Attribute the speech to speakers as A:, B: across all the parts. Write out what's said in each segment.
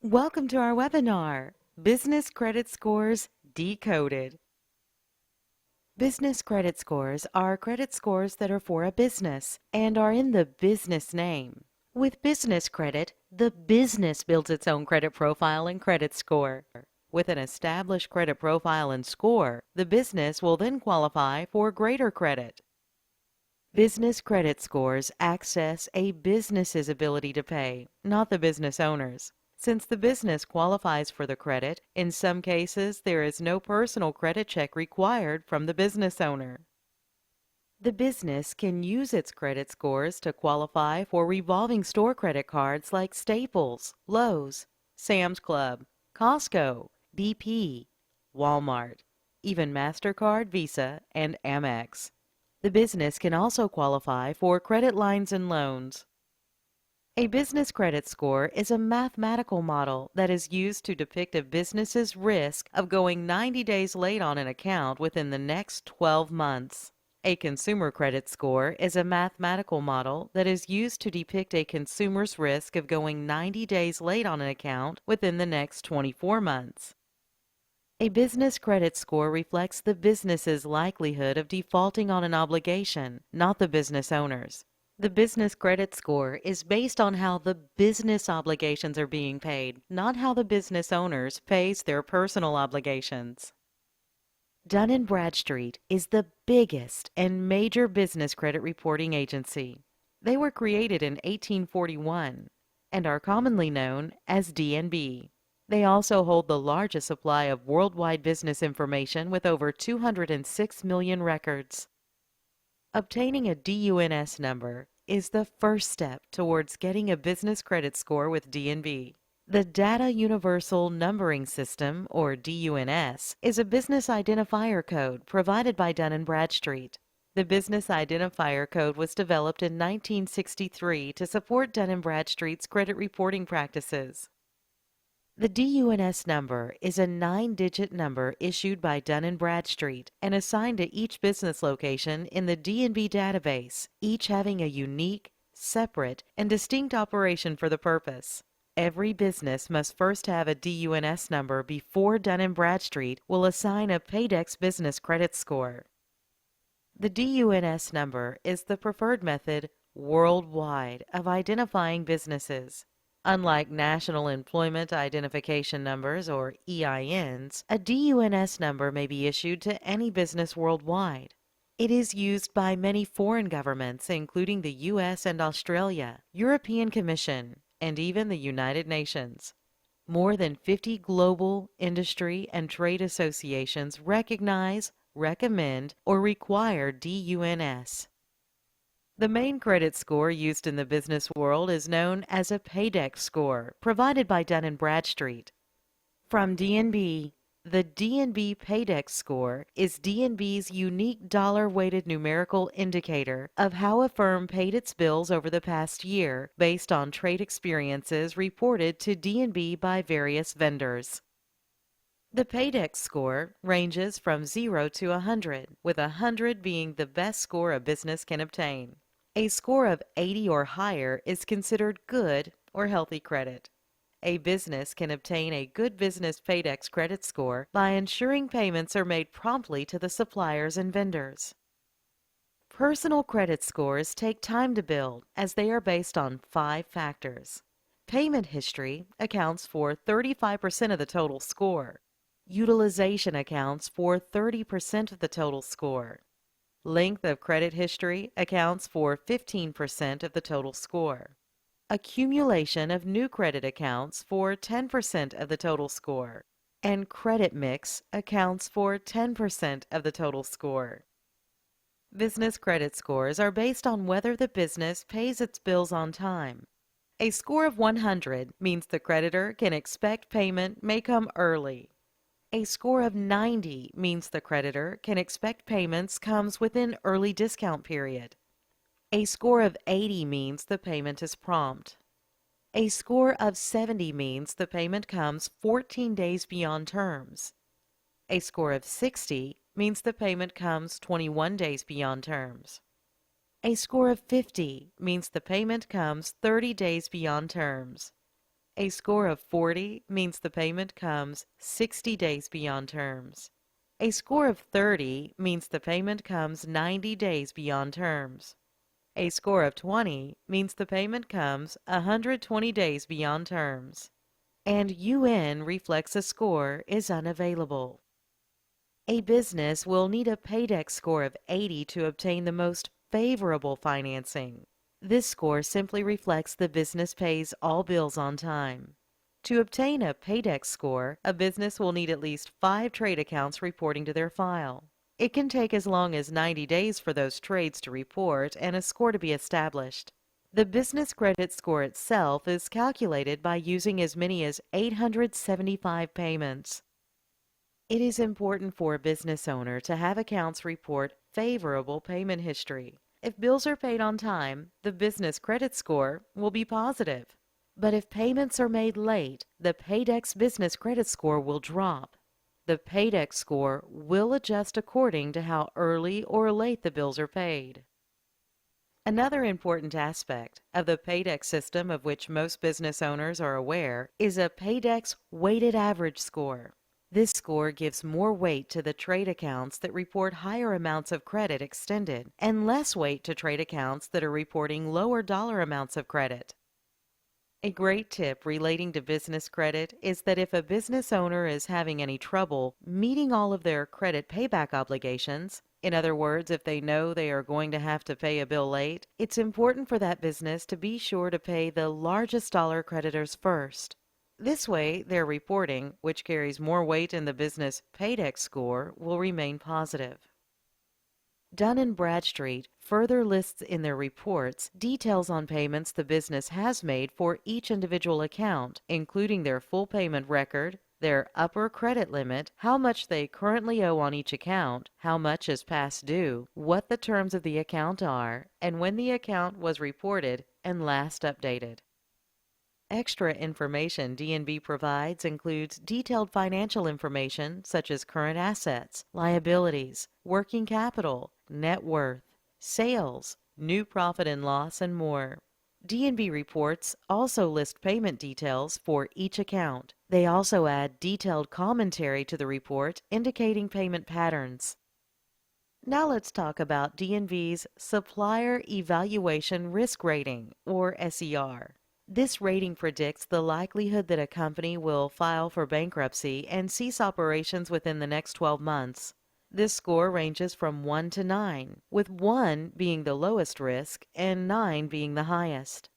A: Welcome to our webinar, Business Credit Scores Decoded. Business credit scores are credit scores that are for a business and are in the business name. With business credit, the business builds its own credit profile and credit score. With an established credit profile and score, the business will then qualify for greater credit. Business credit scores access a business's ability to pay, not the business owner's. Since the business qualifies for the credit, in some cases there is no personal credit check required from the business owner. The business can use its credit scores to qualify for revolving store credit cards like Staples, Lowe's, Sam's Club, Costco, BP, Walmart, even MasterCard, Visa, and Amex. The business can also qualify for credit lines and loans. A business credit score is a mathematical model that is used to depict a business's risk of going 90 days late on an account within the next 12 months. A consumer credit score is a mathematical model that is used to depict a consumer's risk of going 90 days late on an account within the next 24 months. A business credit score reflects the business's likelihood of defaulting on an obligation, not the business owner's. The business credit score is based on how the business obligations are being paid, not how the business owners pays their personal obligations. Dun & Bradstreet is the biggest and major business credit reporting agency. They were created in 1841 and are commonly known as D&B. They also hold the largest supply of worldwide business information with over 206 million records. Obtaining a DUNS number is the first step towards getting a business credit score with D&B. The Data Universal Numbering System, or DUNS, is a business identifier code provided by Dun & Bradstreet. The business identifier code was developed in 1963 to support Dun & Bradstreet's credit reporting practices. The DUNS number is a 9-digit number issued by Dun & Bradstreet and assigned to each business location in the D&B database, each having a unique, separate, and distinct operation for the purpose. Every business must first have a DUNS number before Dun & Bradstreet will assign a Paydex business credit score. The DUNS number is the preferred method worldwide of identifying businesses. Unlike National Employment Identification Numbers, or EINs, a DUNS number may be issued to any business worldwide. It is used by many foreign governments, including the U.S. and Australia, European Commission, and even the United Nations. More than 50 global, industry, and trade associations recognize, recommend, or require DUNS. The main credit score used in the business world is known as a Paydex score, provided by Dun & Bradstreet. From D&B, the D&B Paydex score is D&B's unique dollar-weighted numerical indicator of how a firm paid its bills over the past year based on trade experiences reported to D&B by various vendors. The Paydex score ranges from 0 to 100, with 100 being the best score a business can obtain. A score of 80 or higher is considered good or healthy credit. A business can obtain a good business Paydex credit score by ensuring payments are made promptly to the suppliers and vendors. Personal credit scores take time to build as they are based on 5 factors. Payment history accounts for 35% of the total score. Utilization accounts for 30% of the total score. Length of credit history accounts for 15% of the total score. Accumulation of new credit accounts for 10% of the total score. And credit mix accounts for 10% of the total score. Business credit scores are based on whether the business pays its bills on time. A score of 100 means the creditor can expect payment may come early. A score of 90 means the creditor can expect payments comes within early discount period. A score of 80 means the payment is prompt. A score of 70 means the payment comes 14 days beyond terms. A score of 60 means the payment comes 21 days beyond terms. A score of 50 means the payment comes 30 days beyond terms. A score of 40 means the payment comes 60 days beyond terms. A score of 30 means the payment comes 90 days beyond terms. A score of 20 means the payment comes 120 days beyond terms. And UN reflects a score is unavailable. A business will need a Paydex score of 80 to obtain the most favorable financing. This score simply reflects the business pays all bills on time. To obtain a Paydex score, a business will need at least 5 trade accounts reporting to their file. It can take as long as 90 days for those trades to report and a score to be established. The business credit score itself is calculated by using as many as 875 payments. It is important for a business owner to have accounts report favorable payment history. If bills are paid on time, the business credit score will be positive. But if payments are made late, the Paydex business credit score will drop. The Paydex score will adjust according to how early or late the bills are paid. Another important aspect of the Paydex system of which most business owners are aware is a Paydex weighted average score. This score gives more weight to the trade accounts that report higher amounts of credit extended and less weight to trade accounts that are reporting lower dollar amounts of credit. A great tip relating to business credit is that if a business owner is having any trouble meeting all of their credit payback obligations, in other words, if they know they are going to have to pay a bill late, it's important for that business to be sure to pay the largest dollar creditors first. This way, their reporting, which carries more weight in the business Paydex score, will remain positive. Dun & Bradstreet further lists in their reports details on payments the business has made for each individual account, including their full payment record, their upper credit limit, how much they currently owe on each account, how much is past due, what the terms of the account are, and when the account was reported and last updated. Extra information D&B provides includes detailed financial information such as current assets, liabilities, working capital, net worth, sales, new profit and loss, and more. D&B Reports also list payment details for each account. They also add detailed commentary to the report indicating payment patterns. Now let's talk about D&B's Supplier Evaluation Risk Rating, or SER. This rating predicts the likelihood that a company will file for bankruptcy and cease operations within the next 12 months. This score ranges from 1 to 9, with 1 being the lowest risk and 9 being the highest.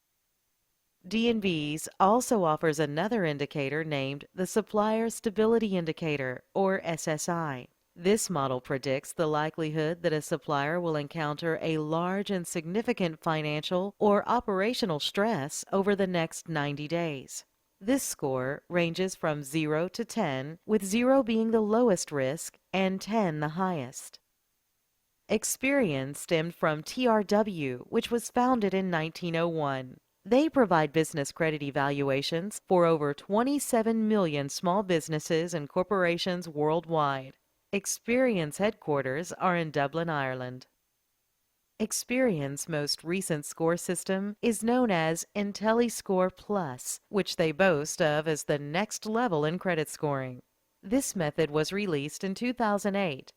A: D&B's also offers another indicator named the Supplier Stability Indicator, or SSI. This model predicts the likelihood that a supplier will encounter a large and significant financial or operational stress over the next 90 days. This score ranges from 0 to 10, with 0 being the lowest risk and 10 the highest. Experian stemmed from TRW, which was founded in 1901. They provide business credit evaluations for over 27 million small businesses and corporations worldwide. Experian's headquarters are in Dublin, Ireland. Experian's most recent score system is known as Intelliscore Plus, which they boast of as the next level in credit scoring. This method was released in 2008.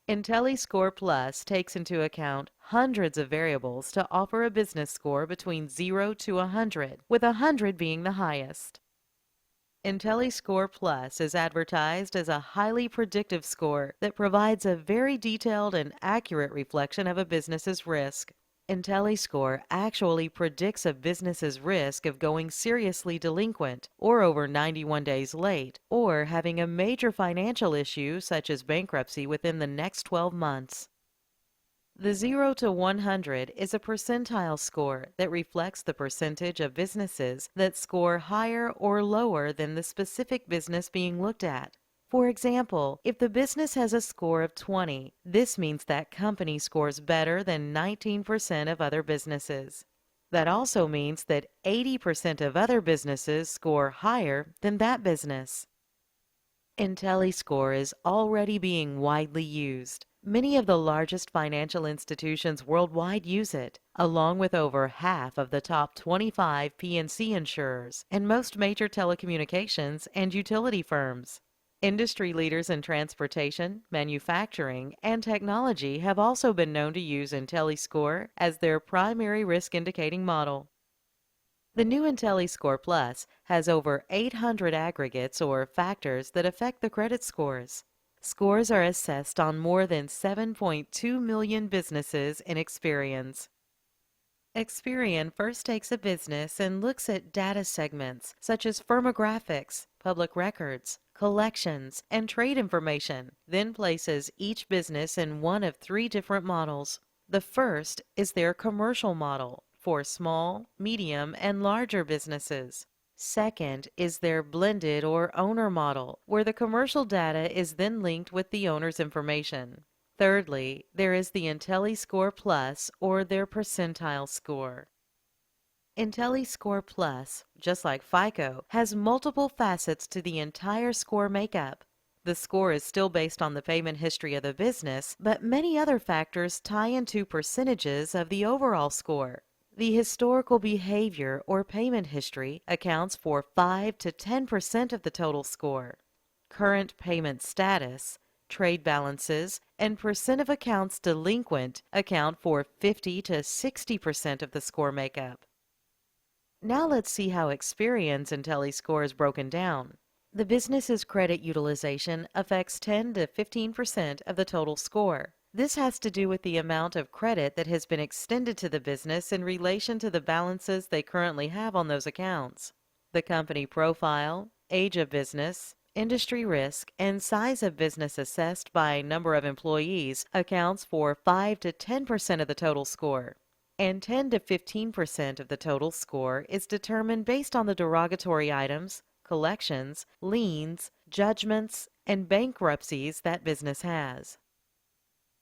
A: Intelliscore Plus takes into account hundreds of variables to offer a business score between 0 to 100, with 100 being the highest. Intelliscore Plus is advertised as a highly predictive score that provides a very detailed and accurate reflection of a business's risk. Intelliscore actually predicts a business's risk of going seriously delinquent, or over 91 days late, or having a major financial issue such as bankruptcy within the next 12 months. The 0 to 100 is a percentile score that reflects the percentage of businesses that score higher or lower than the specific business being looked at. For example, if the business has a score of 20, this means that company scores better than 19% of other businesses. That also means that 80% of other businesses score higher than that business. Intelliscore is already being widely used. Many of the largest financial institutions worldwide use it, along with over half of the top 25 P&C insurers and most major telecommunications and utility firms. Industry leaders in transportation, manufacturing, and technology have also been known to use Intelliscore as their primary risk indicating model. The new Intelliscore Plus has over 800 aggregates or factors that affect the credit scores. Scores are assessed on more than 7.2 million businesses in Experian. Experian first takes a business and looks at data segments such as firmographics, public records, collections, and trade information, then places each business in one of three different models. The first is their commercial model for small, medium, and larger businesses. Second is their blended or owner model, where the commercial data is then linked with the owner's information. Thirdly, there is the Intelliscore Plus or their percentile score. Intelliscore Plus, just like FICO, has multiple facets to the entire score makeup. The score is still based on the payment history of the business, but many other factors tie into percentages of the overall score. The historical behavior or payment history accounts for 5 to 10% of the total score. Current payment status, trade balances, and percent of accounts delinquent account for 50 to 60% of the score makeup. Now let's see how Experian's Intelliscore is broken down. The business's credit utilization affects 10 to 15% of the total score. This has to do with the amount of credit that has been extended to the business in relation to the balances they currently have on those accounts. The company profile, age of business, industry risk, and size of business assessed by number of employees accounts for 5 to 10% of the total score. And 10 to 15% of the total score is determined based on the derogatory items, collections, liens, judgments, and bankruptcies that business has.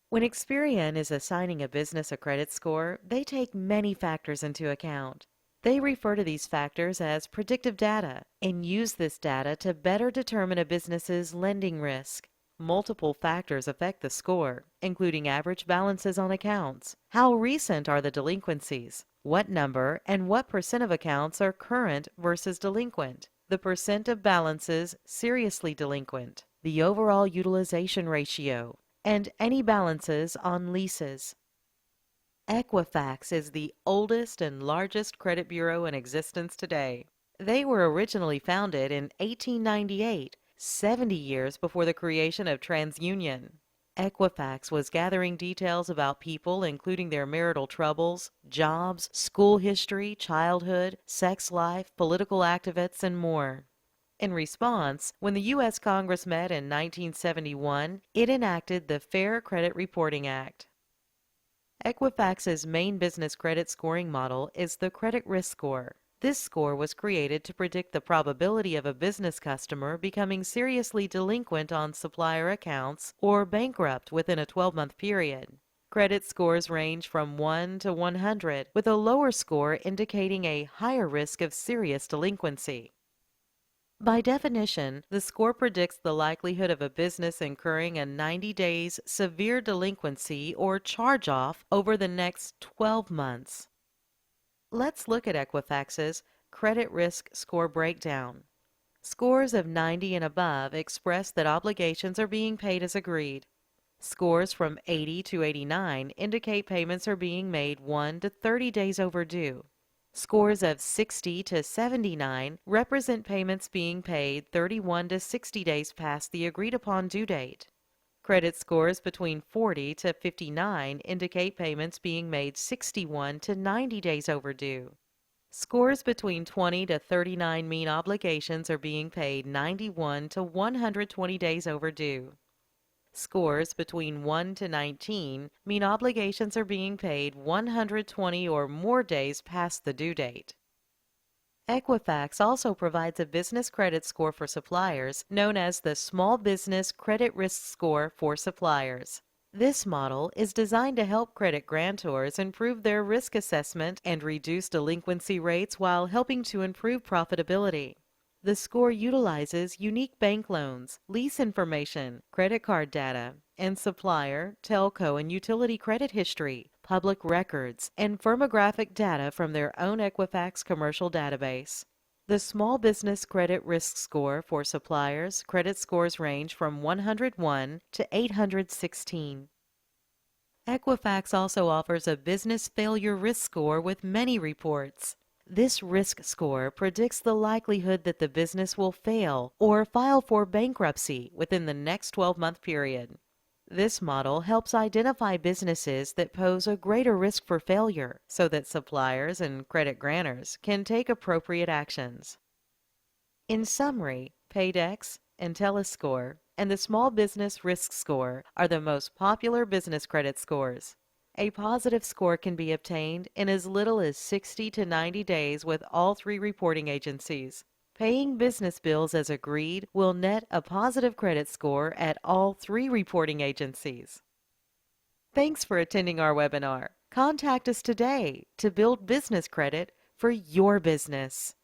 A: When Experian is assigning a business a credit score, they take many factors into account. They refer to these factors as predictive data and use this data to better determine a business's lending risk. Multiple factors affect the score, including average balances on accounts, how recent are the delinquencies, what number and what percent of accounts are current versus delinquent, the percent of balances seriously delinquent, the overall utilization ratio, and any balances on leases. Equifax is the oldest and largest credit bureau in existence today. They were originally founded in 1898, 70 years before the creation of TransUnion. Equifax was gathering details about people, including their marital troubles, jobs, school history, childhood, sex life, political activists, and more. In response, when the U.S. Congress met in 1971, it enacted the Fair Credit Reporting Act. Equifax's main business credit scoring model is the credit risk score. This score was created to predict the probability of a business customer becoming seriously delinquent on supplier accounts or bankrupt within a 12-month period. Credit scores range from 1 to 100, with a lower score indicating a higher risk of serious delinquency. By definition, the score predicts the likelihood of a business incurring a 90 days severe delinquency or charge-off over the next 12 months. Let's look at Equifax's credit risk score breakdown. Scores of 90 and above express that obligations are being paid as agreed. Scores from 80 to 89 indicate payments are being made 1 to 30 days overdue. Scores of 60 to 79 represent payments being paid 31 to 60 days past the agreed-upon due date. Credit scores between 40 to 59 indicate payments being made 61 to 90 days overdue. Scores between 20 to 39 mean obligations are being paid 91 to 120 days overdue. Scores between 1 to 19 mean obligations are being paid 120 or more days past the due date. Equifax also provides a business credit score for suppliers known as the Small Business Credit Risk Score for Suppliers. This model is designed to help credit grantors improve their risk assessment and reduce delinquency rates while helping to improve profitability. The score utilizes unique bank loans, lease information, credit card data, and supplier, telco, and utility credit history, public records, and firmographic data from their own Equifax commercial database. The Small Business Credit Risk Score for suppliers credit scores range from 101 to 816. Equifax also offers a business failure risk score with many reports. This risk score predicts the likelihood that the business will fail or file for bankruptcy within the next 12-month period. This model helps identify businesses that pose a greater risk for failure so that suppliers and credit grantors can take appropriate actions. In summary, Paydex, Intelliscore, and the Small Business Risk Score are the most popular business credit scores. A positive score can be obtained in as little as 60 to 90 days with all three reporting agencies. Paying business bills as agreed will net a positive credit score at all three reporting agencies. Thanks for attending our webinar. Contact us today to build business credit for your business.